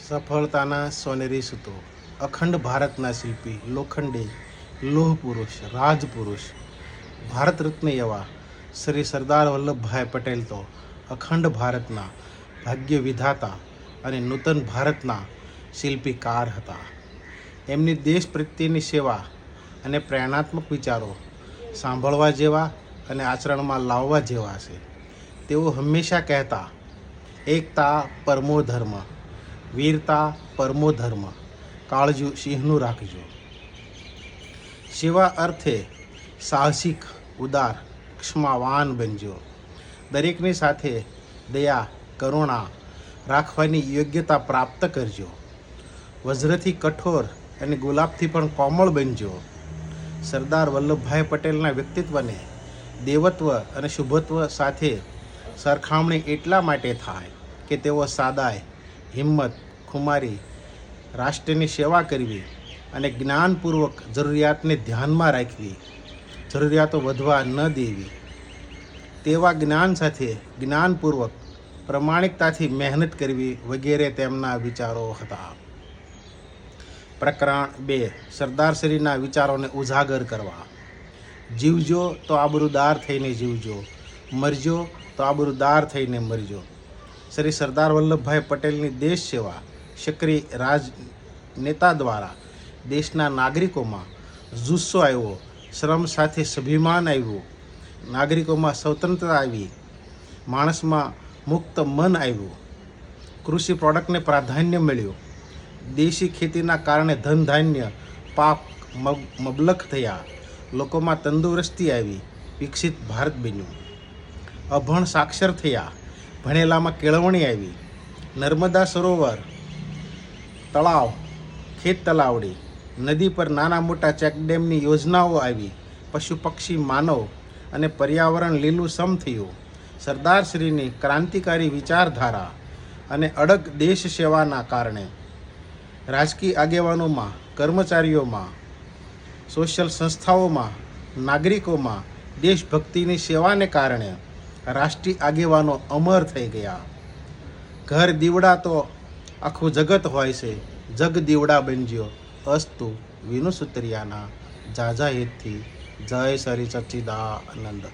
સફળતાના સોનેરી સૂતો, અખંડ ભારતના શિલ્પી, લોખંડી લોહ પુરુષ, રાજપુરુષ, ભારત રત્ન એવા શ્રી સરદાર વલ્લભભાઈ પટેલ તો અખંડ ભારતના ભાગ્ય વિધાતા અને નૂતન ભારતના શિલ્પીકાર હતા. એમની દેશ પ્રત્યેની સેવા અને પ્રેરણાત્મક વિચારો સાંભળવા જેવા અને આચરણમાં લાવવા જેવા છે. તેઓ હંમેશા કહેતા, એકતા પરમો ધર્મ, વીરતા પરમો ધર્મ, કાળજું સિંહનું રાખજો. સેવા અર્થે સાહસિક, ઉદાર, ક્ષમાવાન બનજો. દરેકની સાથે દયા, કરુણા રાખવાની યોગ્યતા પ્રાપ્ત કરજો. વજ્રથી કઠોર અને ગુલાબથી પણ કોમળ બનજો. સરદાર વલ્લભભાઈ પટેલના વ્યક્તિત્વને દેવત્વ અને શુભત્વ સાથે સરખામણી એટલા માટે થાય કે તેઓ સાદાઈ, હિંમત, ખુમારી, રાષ્ટ્રની સેવા કરવી અને જ્ઞાનપૂર્વક જરૂરિયાતને ધ્યાનમાં રાખવી, જરૂરિયાતો વધવા ન દેવી, તેવા જ્ઞાન સાથે જ્ઞાનપૂર્વક પ્રમાણિકતાથી મહેનત કરવી વગેરે તેમના વિચારો હતા. પ્રકરણ 2. સરદારશ્રીના વિચારોને ઉજાગર કરવા. જીવજો તો આબરૂદાર થઈને જીવજો, મરજો તો આબરૂદાર થઈને મરજો. શ્રી સરદાર વલ્લભભાઈ પટેલની દેશ સેવા સક્રિય રાજનેતા દ્વારા દેશના નાગરિકોમાં જુસ્સો આવ્યો, શ્રમ સાથે સ્વાભિમાન આવ્યું, નાગરિકોમાં સ્વતંત્રતા આવી, માણસમાં મુક્ત મન આવ્યું, કૃષિ પ્રોડક્ટને પ્રાધાન્ય મળ્યું, દેશી ખેતીના કારણે ધન ધાન્ય પાક મબલખ થયા, લોકોમાં તંદુરસ્તી આવી, વિકસિત ભારત બન્યું. અભણ સાક્ષર થયા, ભણેલામાં કેળવણી આવી, નર્મદા સરોવર, તળાવ, ખેત તલાવડી, નદી પર નાના મોટા ચેકડેમની યોજનાઓ આવી, પશુ પક્ષી, માનવ અને પર્યાવરણ લીલુંછમ થયું. સરદારશ્રીની ક્રાંતિકારી વિચારધારા અને અડગ દેશ સેવાના કારણે રાજકીય આગેવાનોમાં, કર્મચારીઓમાં, સોશિયલ સંસ્થાઓમાં, નાગરિકોમાં દેશભક્તિની સેવાને કારણે રાષ્ટ્રીય આગેવાનો અમર થઈ ગયા. ઘર દીવડા તો આખું જગત હોય છે, જગ દીવડા બનજો. અસ્તુ વિનુ સુતરિયાના જાજા હિતથી. જય શ્રી સચ્ચિદાનંદ.